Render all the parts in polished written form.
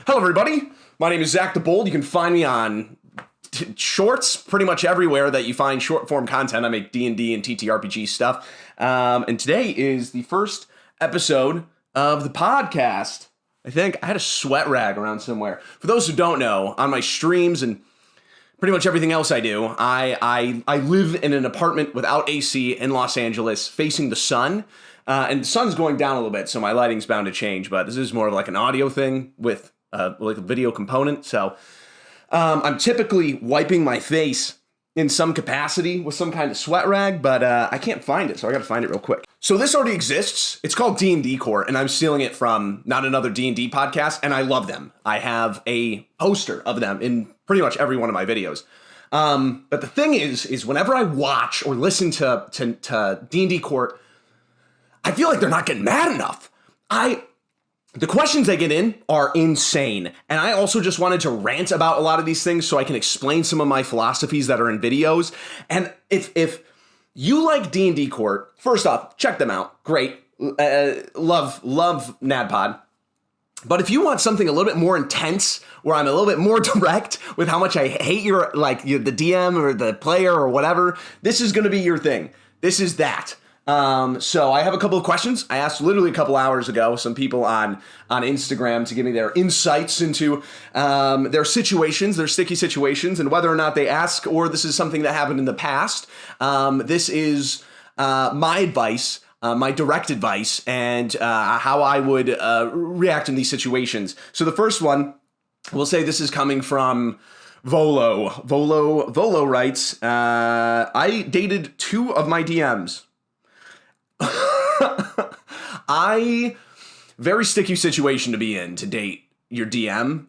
Hello, everybody. My name is Zach the Bold. You can find me on shorts pretty much everywhere that you find short form content. I make D&D and TTRPG stuff. And today is the first episode of the podcast. I think I had a sweat rag around somewhere. For those who don't know, on my streams and pretty much everything else I do, I live in an apartment without AC in Los Angeles facing the sun. And the sun's going down a little bit, so my lighting's bound to change. But this is more of like an audio thing with like a video component. So I'm typically wiping my face in some capacity with some kind of sweat rag, but I can't find it, so I got to find it real quick. So this already exists. It's called D&D Court, and I'm stealing it from Not Another D&D podcast, and I love them. I have a poster of them in pretty much every one of my videos. But the thing is whenever I watch or listen to D&D Court, I feel like they're not getting mad enough. The questions they get in are insane. And I also just wanted to rant about a lot of these things so I can explain some of my philosophies that are in videos. And if you like D&D Court, first off, check them out. Great. Love NADPOD. But if you want something a little bit more intense, where I'm a little bit more direct with how much I hate the DM or the player or whatever, this is going to be your thing. This is that. So I have a couple of questions. I asked literally a couple hours ago some people on Instagram to give me their insights into their situations, their sticky situations, and whether or not they ask or this is something that happened in the past. This is my advice, my direct advice, and how I would react in these situations. So the first one, we'll say this is coming from Volo. Volo writes, I dated two of my DMs. Very sticky situation to be in, to date your DM.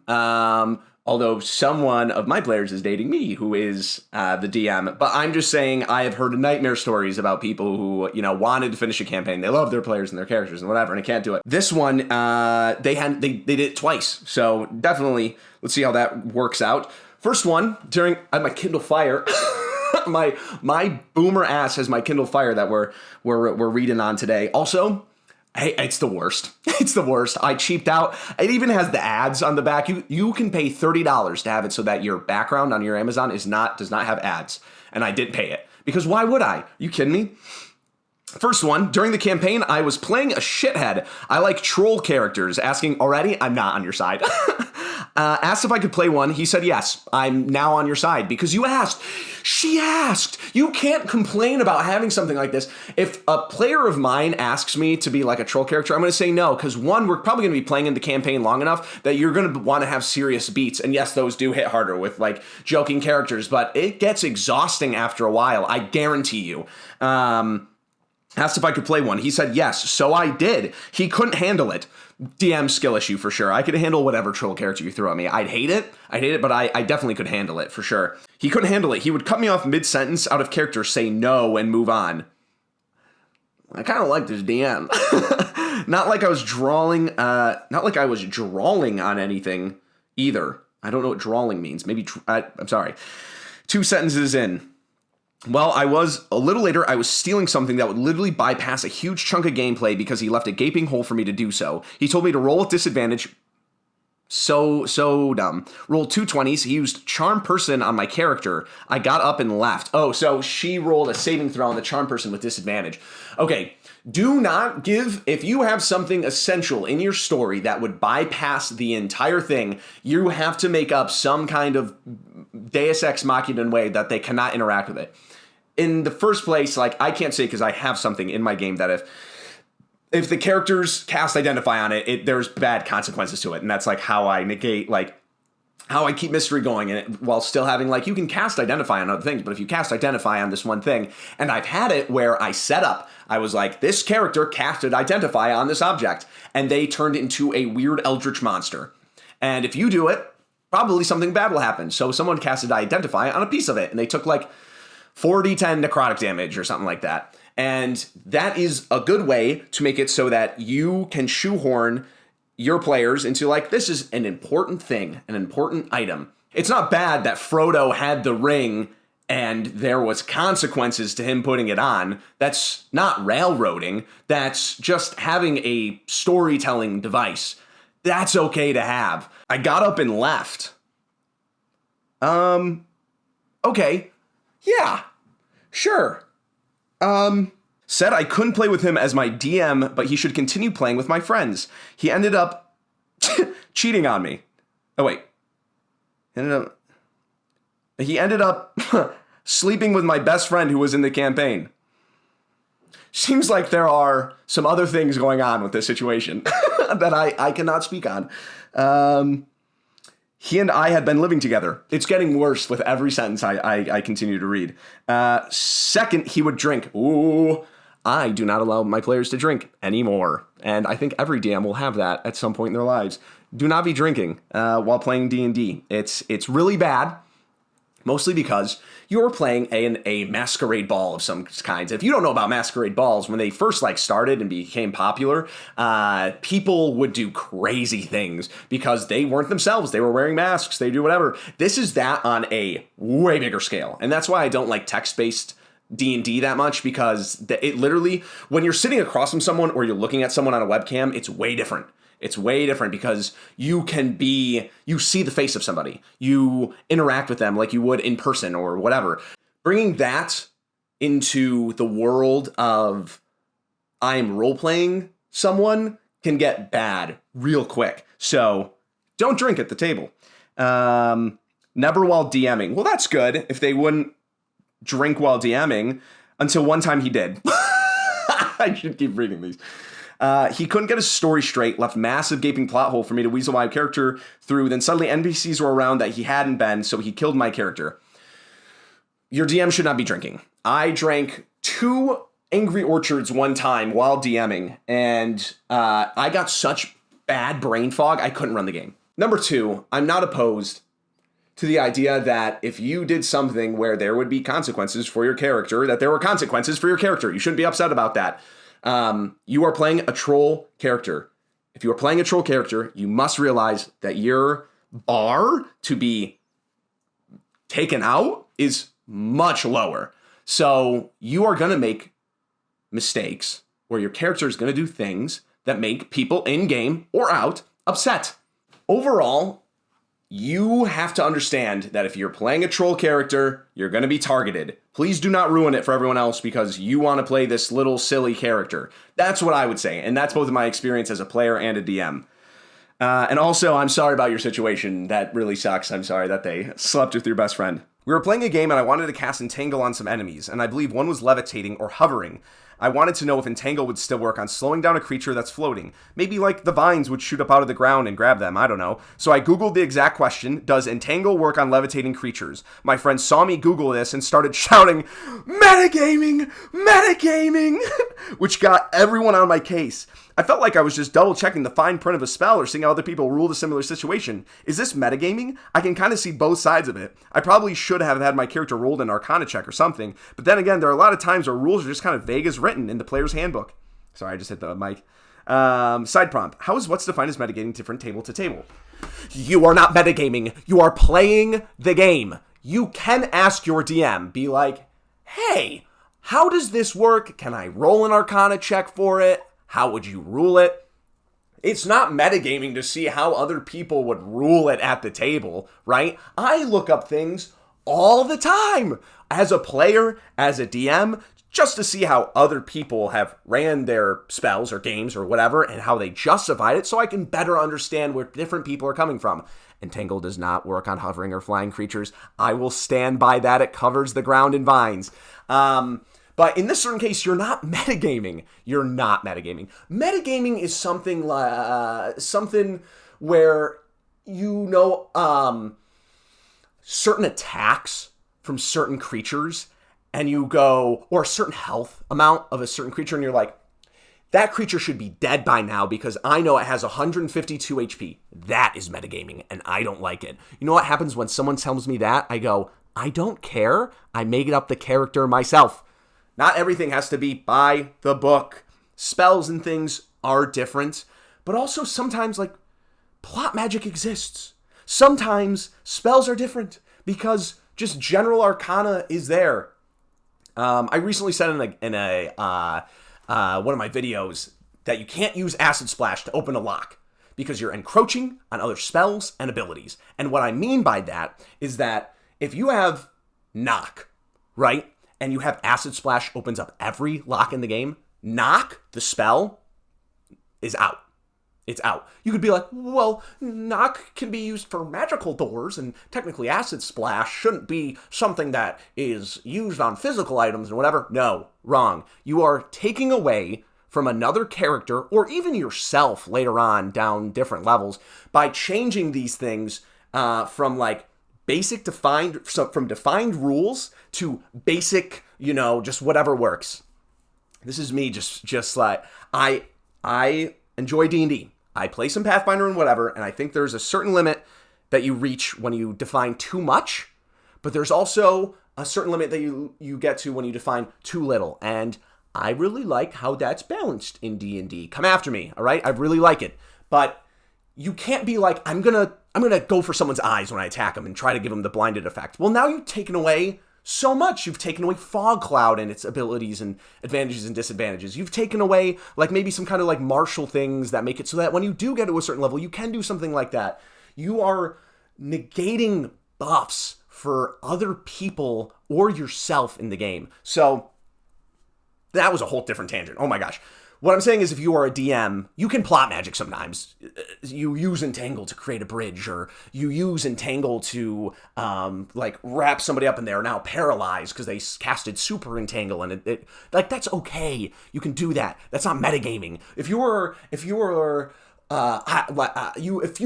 Although someone of my players is dating me, who is the DM. But I'm just saying I have heard nightmare stories about people who, wanted to finish a campaign. They love their players and their characters and whatever, and they can't do it. This one, they did it twice. So definitely, let's see how that works out. First one, I had my Kindle Fire. my boomer ass has my Kindle Fire that we're reading on today. Also, hey, it's the worst. It's the worst. I cheaped out. It even has the ads on the back. You can pay $30 to have it so that your background on your Amazon does not have ads. And I did pay it. Because why would I? Are you kidding me? First one, during the campaign, I was playing a shithead. I like troll characters. Asking already, I'm not on your side. Asked if I could play one. He said yes. I'm now on your side because you asked. She asked. You can't complain about having something like this. If a player of mine asks me to be like a troll character, I'm going to say no because one, we're probably going to be playing in the campaign long enough that you're going to want to have serious beats. And yes, those do hit harder with like joking characters, but it gets exhausting after a while. I guarantee you. Asked if I could play one. He said yes, so I did. He couldn't handle it. DM skill issue for sure. I could handle whatever troll character you throw at me. I'd hate it, but I definitely could handle it for sure. He couldn't handle it. He would cut me off mid-sentence, out of character, say no, and move on. I kind of like this DM. Not like I was drawing on anything either. I don't know what drawing means. Maybe, I'm sorry. 2 sentences in. Well, a little later, I was stealing something that would literally bypass a huge chunk of gameplay because he left a gaping hole for me to do so. He told me to roll with disadvantage. So dumb. Rolled 2 20s. He used Charm Person on my character. I got up and left. Oh, so she rolled a saving throw on the Charm Person with disadvantage. Okay, do not give, if you have something essential in your story that would bypass the entire thing, you have to make up some kind of Deus Ex Machina way that they cannot interact with it. In the first place, like, I can't say because I have something in my game that if the characters cast Identify on it, there's bad consequences to it. And that's like how I negate, like, how I keep mystery going in it while still having, like, you can cast Identify on other things, but if you cast Identify on this one thing, and I've had it where I was like, this character casted Identify on this object, and they turned into a weird eldritch monster. And if you do it, probably something bad will happen. So someone casted Identify on a piece of it, and they took like 4d10 necrotic damage or something like that. And that is a good way to make it so that you can shoehorn your players into like, this is an important thing, an important item. It's not bad that Frodo had the ring and there was consequences to him putting it on. That's not railroading. That's just having a storytelling device. That's okay to have. I got up and left. Okay. Yeah. Sure. Said I couldn't play with him as my DM, but he should continue playing with my friends. He ended up cheating on me. Oh, wait. He ended up sleeping with my best friend who was in the campaign. Seems like there are some other things going on with this situation that I cannot speak on. He and I had been living together. It's getting worse with every sentence I continue to read. Second, he would drink. Ooh, I do not allow my players to drink anymore. And I think every DM will have that at some point in their lives. Do not be drinking while playing D&D. It's really bad. Mostly because you're playing a masquerade ball of some kinds. If you don't know about masquerade balls, when they first started and became popular, people would do crazy things because they weren't themselves. They were wearing masks. They do whatever. This is that on a way bigger scale. And that's why I don't like text-based D&D that much, because it literally, when you're sitting across from someone or you're looking at someone on a webcam, it's way different. It's way different because you see the face of somebody. You interact with them like you would in person or whatever. Bringing that into the world of I'm role-playing someone can get bad real quick. So don't drink at the table. Never while DMing. Well, that's good if they wouldn't drink while DMing, until one time he did. I should keep reading these. He couldn't get his story straight, left massive gaping plot hole for me to weasel my character through. Then suddenly NPCs were around that he hadn't been, so he killed my character. Your DM should not be drinking. I drank 2 Angry Orchards one time while DMing, and I got such bad brain fog, I couldn't run the game. Number 2, I'm not opposed to the idea that if you did something where there would be consequences for your character, that there were consequences for your character. You shouldn't be upset about that. You are playing a troll character. If you are playing a troll character, you must realize that your bar to be taken out is much lower. So you are going to make mistakes where your character is going to do things that make people in-game or out upset. Overall, you have to understand that if you're playing a troll character, you're going to be targeted. Please do not ruin it for everyone else because you want to play this little silly character. That's what I would say, and that's both my experience as a player and a DM. And also, I'm sorry about your situation. That really sucks. I'm sorry that they slept with your best friend. We were playing a game and I wanted to cast Entangle on some enemies, and I believe one was levitating or hovering. I wanted to know if Entangle would still work on slowing down a creature that's floating. Maybe like the vines would shoot up out of the ground and grab them, I don't know. So I googled the exact question, does Entangle work on levitating creatures? My friend saw me Google this and started shouting, metagaming, metagaming, which got everyone on my case. I felt like I was just double checking the fine print of a spell or seeing how other people ruled a similar situation. Is this metagaming? I can kind of see both sides of it. I probably should have had my character rolled an Arcana check or something, but then again, there are a lot of times where rules are just kind of vague as written in the player's handbook. Sorry, I just hit the mic. Side prompt. How is what's defined as metagaming different table to table? You are not metagaming. You are playing the game. You can ask your DM, be like, hey, how does this work? Can I roll an Arcana check for it? How would you rule it? It's not metagaming to see how other people would rule it at the table, right? I look up things all the time as a player, as a DM, just to see how other people have ran their spells or games or whatever and how they justified it so I can better understand where different people are coming from. Entangle does not work on hovering or flying creatures. I will stand by that. It covers the ground in vines. But in this certain case, you're not metagaming. You're not metagaming. Metagaming is something like something where certain attacks from certain creatures, and you go, or a certain health amount of a certain creature, and you're like, that creature should be dead by now because I know it has 152 HP. That is metagaming, and I don't like it. You know what happens when someone tells me that? I go, I don't care. I make it up the character myself. Not everything has to be by the book. Spells and things are different, but also sometimes plot magic exists. Sometimes spells are different because just general arcana is there. I recently said in one of my videos that you can't use Acid Splash to open a lock because you're encroaching on other spells and abilities. And what I mean by that is that if you have knock, right, and you have acid splash opens up every lock in the game, knock, the spell, is out. It's out. You could be like, well, knock can be used for magical doors, and technically acid splash shouldn't be something that is used on physical items and whatever. No, wrong. You are taking away from another character, or even yourself later on down different levels, by changing these things from like basic from defined rules to basic, just whatever works. This is me just like, I enjoy D&D. I play some Pathfinder and whatever, and I think there's a certain limit that you reach when you define too much, but there's also a certain limit that you get to when you define too little, and I really like how that's balanced in D&D. Come after me, all right? I really like it, but you can't be like, I'm gonna go for someone's eyes when I attack them and try to give them the blinded effect. Well, now you've taken away so much. You've taken away Fog Cloud and its abilities and advantages and disadvantages. You've taken away like maybe some kind of like martial things that make it so that when you do get to a certain level, you can do something like that. You are negating buffs for other people or yourself in the game. So that was a whole different tangent. Oh my gosh. What I'm saying is if you are a DM, you can plot magic sometimes. You use Entangle to create a bridge, or you use Entangle to like wrap somebody up and they're now paralyzed because they casted Super Entangle, and it like that's okay. You can do that. That's not metagaming. If you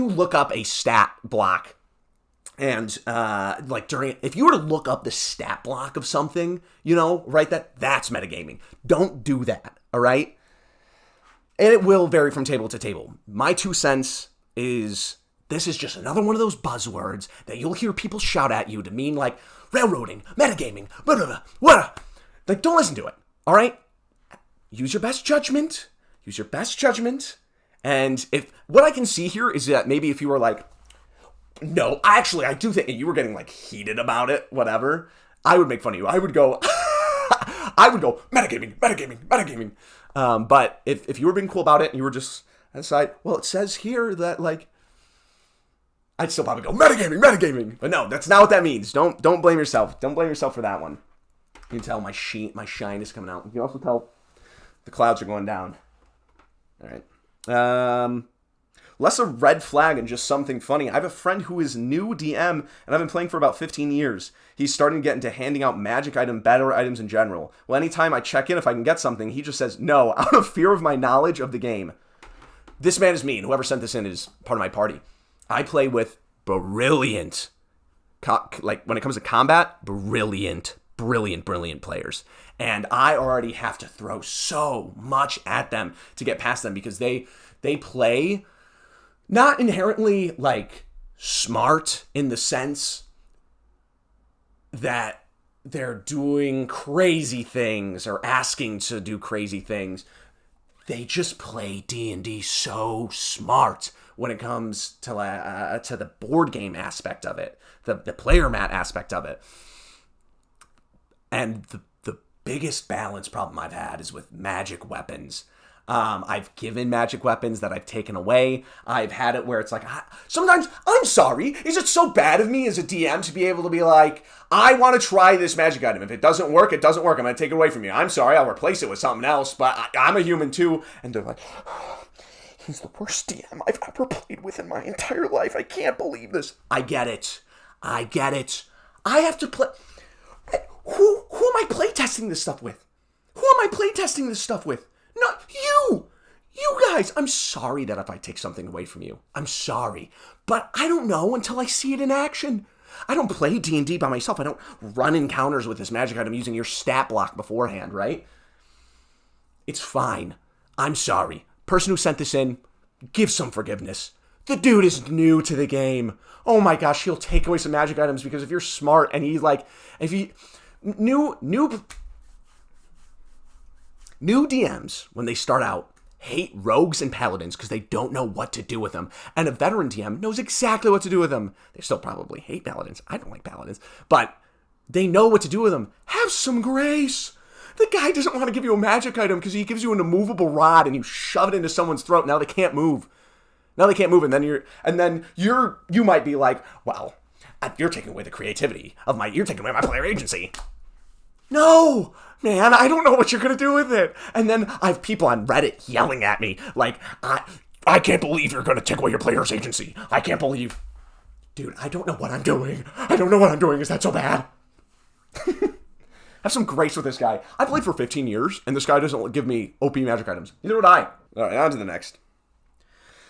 look up a stat block and if you were to look up the stat block of something, right, that's metagaming. Don't do that. All right. And it will vary from table to table. My 2 cents is this is just another one of those buzzwords that you'll hear people shout at you to mean like railroading, metagaming, blah, blah, blah, blah. Like, don't listen to it, all right? Use your best judgment. And if what I can see here is that maybe if you were like, no, actually, I do think, and you were getting like heated about it, whatever, I would make fun of you. I would go, metagaming. But if you were being cool about it and you were just aside, well, it says here that like, I'd still probably go metagaming. But no, that's not what that means. Don't blame yourself. Don't blame yourself for that one. You can tell my shine is coming out. You can also tell the clouds are going down. All right. Less a red flag and just something funny. I have a friend who is new DM, and I've been playing for about 15 years. He's starting to get into handing out magic battle items in general. Well, anytime I check in if I can get something, he just says no, out of fear of my knowledge of the game. This man is me, and whoever sent this in is part of my party. I play with brilliant, like when it comes to combat, brilliant players. And I already have to throw so much at them to get past them because they play not inherently like smart in the sense that they're doing crazy things or asking to do crazy things. They just play D&D so smart when it comes to the board game aspect of it, the player mat aspect of it. And the biggest balance problem I've had is with magic weapons. I've given magic weapons that I've taken away. I've had it where it's like, sometimes, I'm sorry, is it so bad of me as a DM to be able to be like, I want to try this magic item. If it doesn't work, it doesn't work. I'm going to take it away from you. I'm sorry, I'll replace it with something else, but I'm a human too. And they're like, he's the worst DM I've ever played with in my entire life. I can't believe this. I get it. I have to play. Who am I playtesting this stuff with? Not you! You guys! I'm sorry that if I take something away from you. I'm sorry. But I don't know until I see it in action. I don't play D&D by myself. I don't run encounters with this magic item using your stat block beforehand, right? It's fine. I'm sorry. Person who sent this in, give some forgiveness. The dude is new to the game. Oh my gosh, he'll take away some magic items because if you're smart and he's like, New DMs, when they start out, hate rogues and paladins because they don't know what to do with them. And a veteran DM knows exactly what to do with them. They still probably hate paladins. I don't like paladins. But they know what to do with them. Have some grace. The guy doesn't want to give you a magic item because he gives you an immovable rod and you shove it into someone's throat. Now they can't move. Now they can't move, and then you might be like, well, you're taking away the creativity you're taking away my player agency. No, man, I don't know what you're going to do with it. And then I have people on Reddit yelling at me like, I can't believe you're going to take away your player's agency. I can't believe. Dude, I don't know what I'm doing. I don't know what I'm doing. Is that so bad? Have some grace with this guy. I played for 15 years, and this guy doesn't give me OP magic items. Neither would I. All right, on to the next.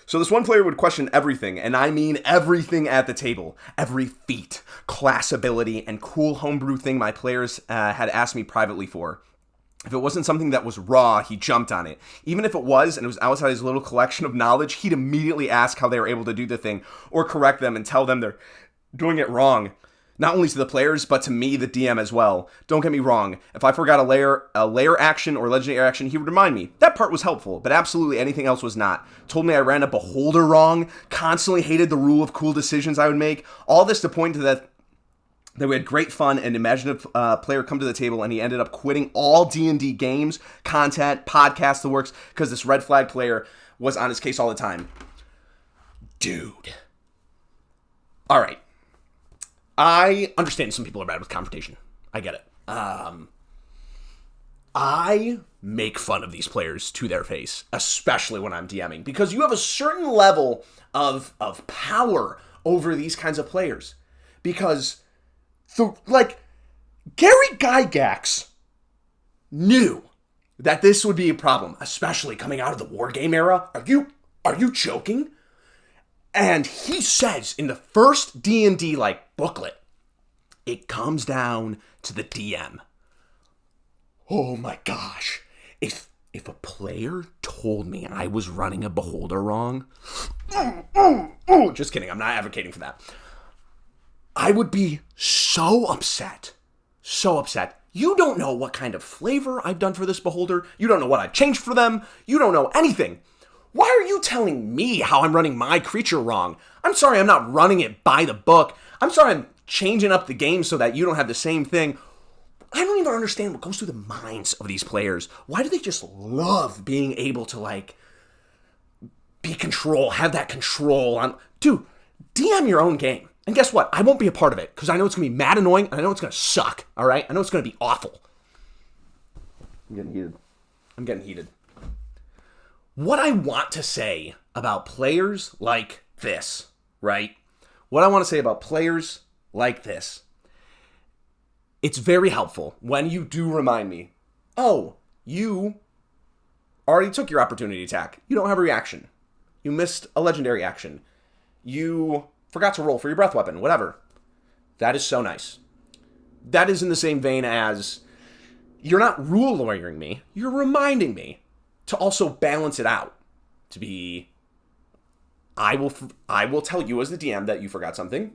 So this one player would question everything, and I mean everything at the table. Every feat, class ability, and cool homebrew thing my players had asked me privately for. If it wasn't something that was raw, he jumped on it. Even if it was, and it was outside his little collection of knowledge, he'd immediately ask how they were able to do the thing, or correct them and tell them they're doing it wrong. Not only to the players, but to me, the DM as well. Don't get me wrong. If I forgot a layer action or legendary action, he would remind me. That part was helpful, but absolutely anything else was not. Told me I ran a beholder wrong, constantly hated the rule of cool decisions I would make. All this to point to that we had great fun and imaginative player come to the table, and he ended up quitting all D&D games, content, podcasts, the works, because this red flag player was on his case all the time. Dude. All right. I understand some people are bad with confrontation. I get it. I make fun of these players to their face, especially when I'm DMing, because you have a certain level of power over these kinds of players. Because, Gary Gygax knew that this would be a problem, especially coming out of the war game era. Are you joking? And he says in the first D&D booklet, it comes down to the DM. Oh my gosh. If a player told me I was running a beholder wrong, just kidding, I'm not advocating for that. I would be so upset. So upset. You don't know what kind of flavor I've done for this beholder. You don't know what I've changed for them. You don't know anything. Why are you telling me how I'm running my creature wrong? I'm sorry I'm not running it by the book. I'm sorry I'm changing up the game so that you don't have the same thing. I don't even understand what goes through the minds of these players. Why do they just love being able to, be control, have that control on... Dude, DM your own game. And guess what? I won't be a part of it because I know it's going to be mad annoying and I know it's going to suck, all right? I know it's going to be awful. I'm getting heated. What I want to say about players like this, right? What I want to say about players like this, it's very helpful when you do remind me, oh, you already took your opportunity attack. You don't have a reaction. You missed a legendary action. You forgot to roll for your breath weapon, whatever. That is so nice. That is in the same vein as you're not rule lawyering me. You're reminding me to also balance it out. To be, I will tell you as the DM that you forgot something.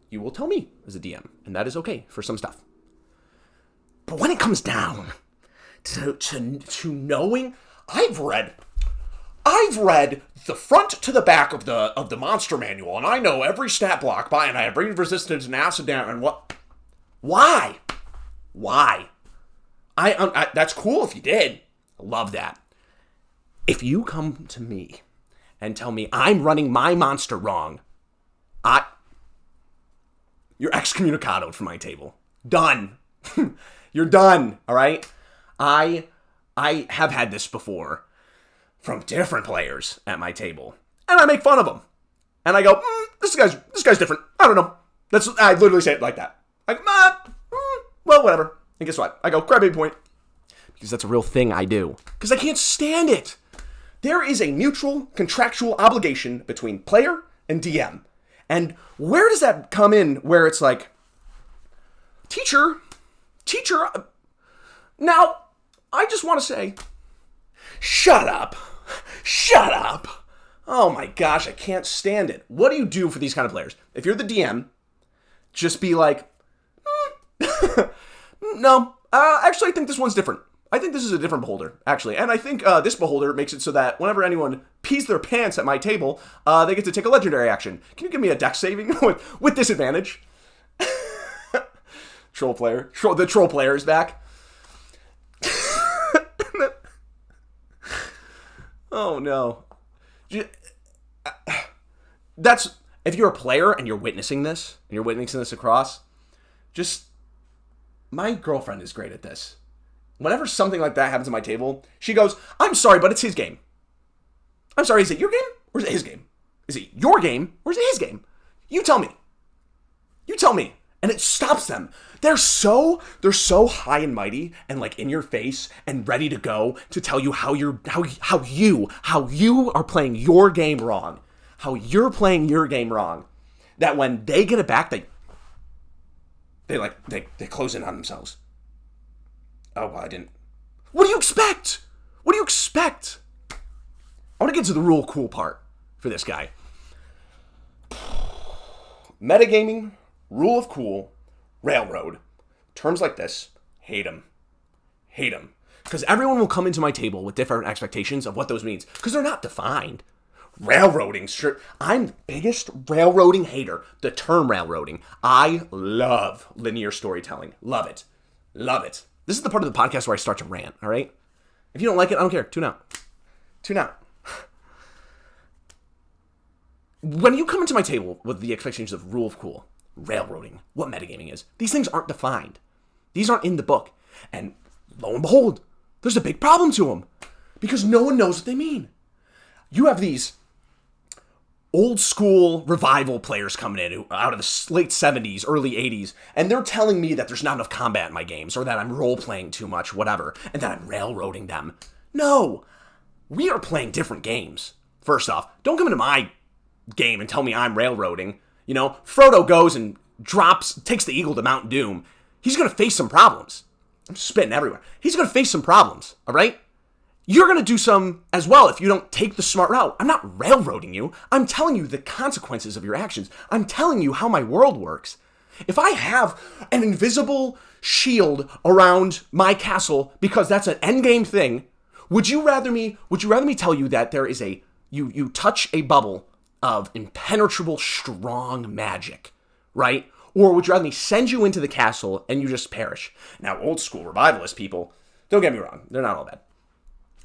You will tell me as a DM, and that is okay for some stuff. But when it comes down to knowing, I've read the front to the back of the monster manual, and I know every stat block by, and I have radiant resistance and acid down, and what? Why? I that's cool if you did. I love that. If you come to me and tell me I'm running my monster wrong, you're excommunicadoed from my table. Done. You're done, all right? I have had this before from different players at my table, and I make fun of them. And I go, this guy's different. I don't know. I literally say it like that. Well, whatever. And guess what? I go, crybaby point. Because that's a real thing I do. Because I can't stand it. There is a mutual contractual obligation between player and DM. And where does that come in where it's like, teacher, now, I just want to say, shut up. Oh my gosh, I can't stand it. What do you do for these kind of players? If you're the DM, just be like, no, actually I think this one's different. I think this is a different beholder, actually. And I think this beholder makes it so that whenever anyone pees their pants at my table, they get to take a legendary action. Can you give me a dex saving with disadvantage? Troll player. The troll player is back. Oh, no. that's, if you're a player and you're witnessing this across, just, my girlfriend is great at this. Whenever something like that happens at my table, she goes, I'm sorry, but it's his game. I'm sorry, is it your game or is it his game? Is it your game or is it his game? You tell me. You tell me. And it stops them. They're so high and mighty and like in your face and ready to go to tell you how you are playing your game wrong. How you're playing your game wrong. That when they get it back, they close in on themselves. Oh, well, I didn't. What do you expect? What do you expect? I want to get to the real cool part for this guy. Metagaming, rule of cool, railroad. Terms like this, hate them. Hate them. Because everyone will come into my table with different expectations of what those means. Because they're not defined. Railroading, sure. I'm the biggest railroading hater. The term railroading. I love linear storytelling. Love it. Love it. This is the part of the podcast where I start to rant, all right? If you don't like it, I don't care. Tune out. Tune out. When you come into my table with the expectations of rule of cool, railroading, what metagaming is, these things aren't defined. These aren't in the book. And lo and behold, there's a big problem to them. Because no one knows what they mean. You have these old school revival players coming in out of the late 70s, early 80s, and they're telling me that there's not enough combat in my games, or that I'm role-playing too much, whatever, and that I'm railroading them. No! We are playing different games. First off, don't come into my game and tell me I'm railroading. You know, Frodo goes and takes the eagle to Mount Doom. He's going to face some problems. I'm spitting everywhere. He's going to face some problems, all right? You're going to do some as well if you don't take the smart route. I'm not railroading you. I'm telling you the consequences of your actions. I'm telling you how my world works. If I have an invisible shield around my castle because that's an endgame thing, would you rather me tell you that there is you touch a bubble of impenetrable strong magic, right? Or would you rather me send you into the castle and you just perish? Now, old school revivalist people, don't get me wrong, they're not all bad.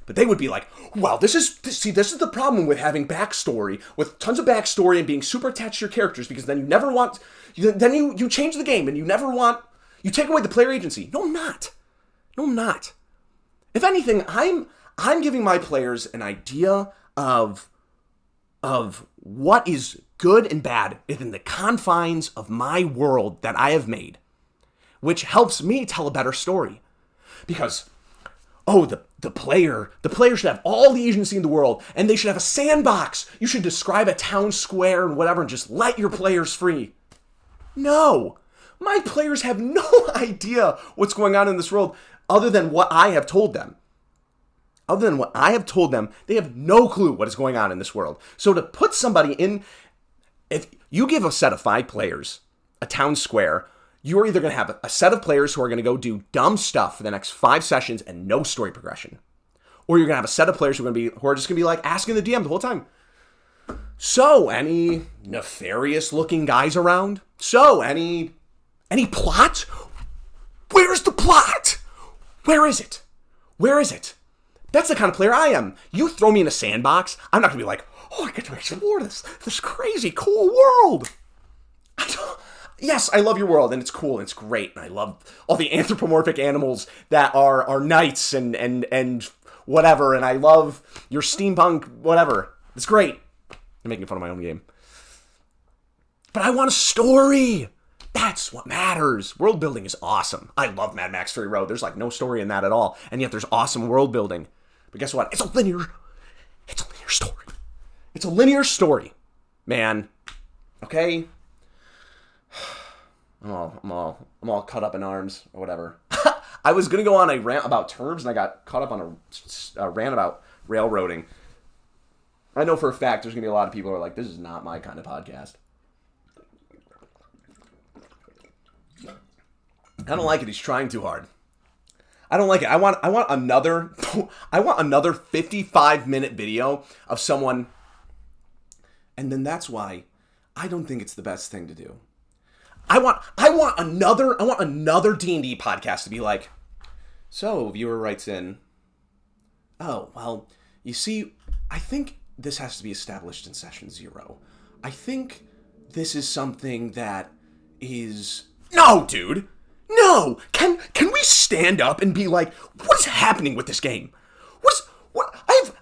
But they would be like, well, this is the problem with having backstory, with tons of backstory and being super attached to your characters, because then you change the game and you take away the player agency. No, I'm not. If anything, I'm giving my players an idea of what is good and bad within the confines of my world that I have made, which helps me tell a better story. Because, the player should have all the agency in the world, and they should have a sandbox. You should describe a town square and whatever, and just let your players free. No, my players have no idea what's going on in this world other than what I have told them. They have no clue what is going on in this world. So to put somebody in, if you give a set of 5 players a town square, you're either going to have a set of players who are going to go do dumb stuff for the next 5 sessions and no story progression. Or you're going to have a set of players who are just going to be like asking the DM the whole time, so any nefarious looking guys around? So any plot? Where's the plot? Where is it? That's the kind of player I am. You throw me in a sandbox, I'm not going to be like, oh, I get to explore this crazy cool world. Yes, I love your world, and it's cool, and it's great, and I love all the anthropomorphic animals that are knights and whatever, and I love your steampunk whatever. It's great. I'm making fun of my own game. But I want a story. That's what matters. World building is awesome. I love Mad Max Fury Road. There's like no story in that at all, and yet there's awesome world building. But guess what? It's a linear story. It's a linear story, man. Okay? I'm all caught up in arms or whatever. I was gonna go on a rant about terms, and I got caught up on a rant about railroading. I know for a fact there's gonna be a lot of people who are like, "This is not my kind of podcast." I don't like it. He's trying too hard. I don't like it. I want another 55-minute video of someone, and then that's why I don't think it's the best thing to do. I want another D&D podcast to be like, so viewer writes in, oh, well, you see, I think this has to be established in session 0. I think this is something that is... No, dude! No! Can we stand up and be like, what is happening with this game? What? I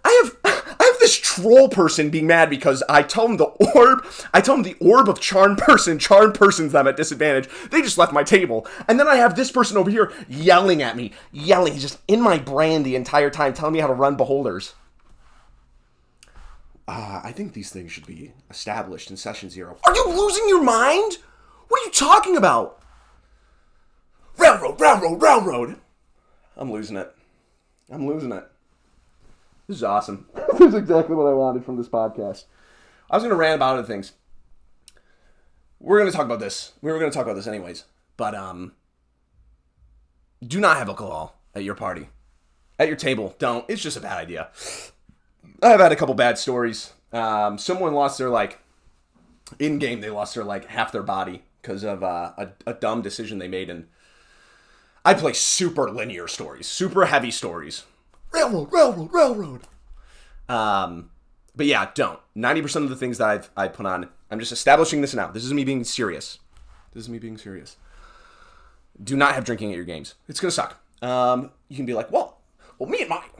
have this troll person being mad because I told him the orb of charmed person's them at disadvantage. They just left my table. And then I have this person over here yelling at me. He's just in my brain the entire time telling me how to run beholders. I think these things should be established in session 0. Are you losing your mind? What are you talking about? Railroad. I'm losing it. This is awesome. This is exactly what I wanted from this podcast. I was going to rant about other things. We're going to talk about this. We were going to talk about this anyways. But, do not have alcohol at your party. At your table. Don't. It's just a bad idea. I've had a couple bad stories. Someone lost their, in-game, they lost their, half their body because of a dumb decision they made. And I play super linear stories. Super heavy stories. Railroad. But yeah, don't. 90% of the things that I put on, I'm just establishing this now. This is me being serious. Do not have drinking at your games. It's going to suck. You can be like, well, me and mine.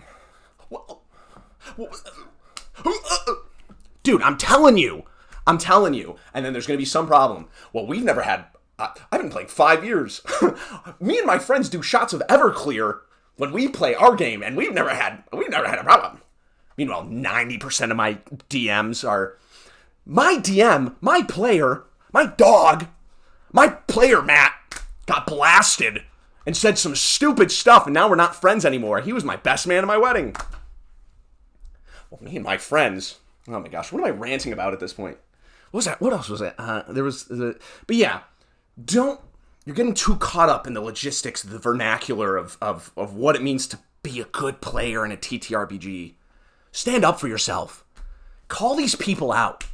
Dude, I'm telling you. And then there's going to be some problem. Well, we've never had, I've been playing 5 years. Me and my friends do shots of Everclear when we play our game, and we've never had a problem. Meanwhile, 90% of my DMs are my DM, my player, my dog, my player Matt got blasted and said some stupid stuff, and now we're not friends anymore. He was my best man at my wedding. Well, me and my friends. Oh my gosh, what am I ranting about at this point? What was that? What else was it? But yeah, you're getting too caught up in the logistics, the vernacular of what it means to be a good player in a TTRPG. Stand up for yourself. Call these people out.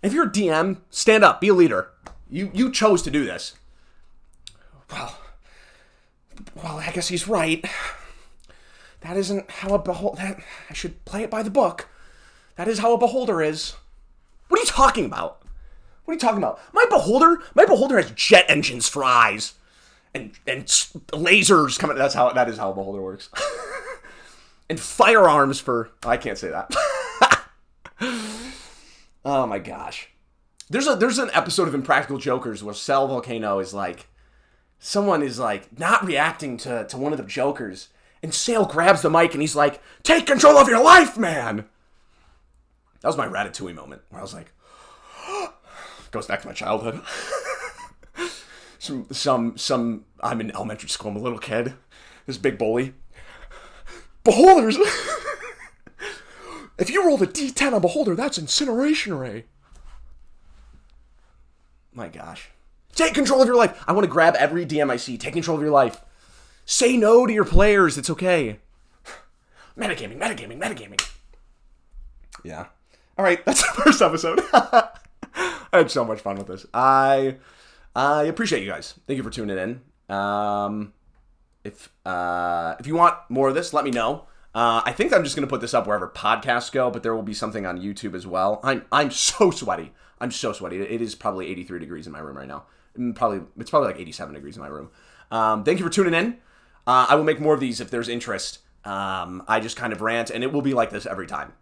If you're a DM, stand up, be a leader. You chose to do this. Well, I guess he's right. That isn't how I should play it by the book. That is how a beholder is. What are you talking about? My beholder has jet engines for eyes, and lasers coming. That is how a beholder works. And firearms for. I can't say that. Oh my gosh. There's an episode of Impractical Jokers where Sal Volcano is like, someone is like not reacting to one of the jokers, and Sal grabs the mic and he's like, "Take control of your life, man." That was my Ratatouille moment where I was like, goes back to my childhood. I'm in elementary school, I'm a little kid. This big bully. Beholders! If you rolled a D10 on Beholder, that's Incineration Ray. My gosh. Take control of your life. I want to grab every DM I see. Take control of your life. Say no to your players. It's okay. Metagaming. Yeah. All right, that's the first episode. I had so much fun with this. I appreciate you guys. Thank you for tuning in. If you want more of this, let me know. I think I'm just gonna put this up wherever podcasts go, but there will be something on YouTube as well. I'm so sweaty. It is probably 83 degrees in my room right now. It's probably like 87 degrees in my room. Thank you for tuning in. I will make more of these if there's interest. I just kind of rant, and it will be like this every time.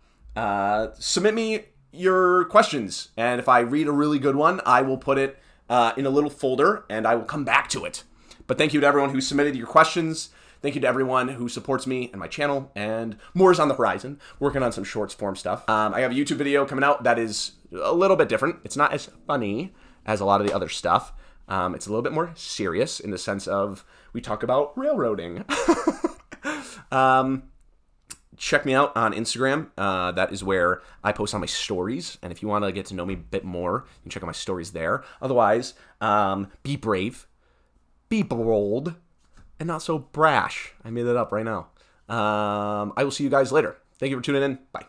Submit me your questions, and if I read a really good one, I will put it in a little folder, and I will come back to it. But thank you to everyone who submitted your questions. Thank you to everyone who supports me and my channel, and more is on the horizon. Working on some shorts form stuff. I have a YouTube video coming out that is a little bit different. It's not as funny as a lot of the other stuff. It's a little bit more serious in the sense of we talk about railroading. Check me out on Instagram. That is where I post on my stories. And if you want to get to know me a bit more, you can check out my stories there. Otherwise, be brave, be bold, and not so brash. I made that up right now. I will see you guys later. Thank you for tuning in. Bye.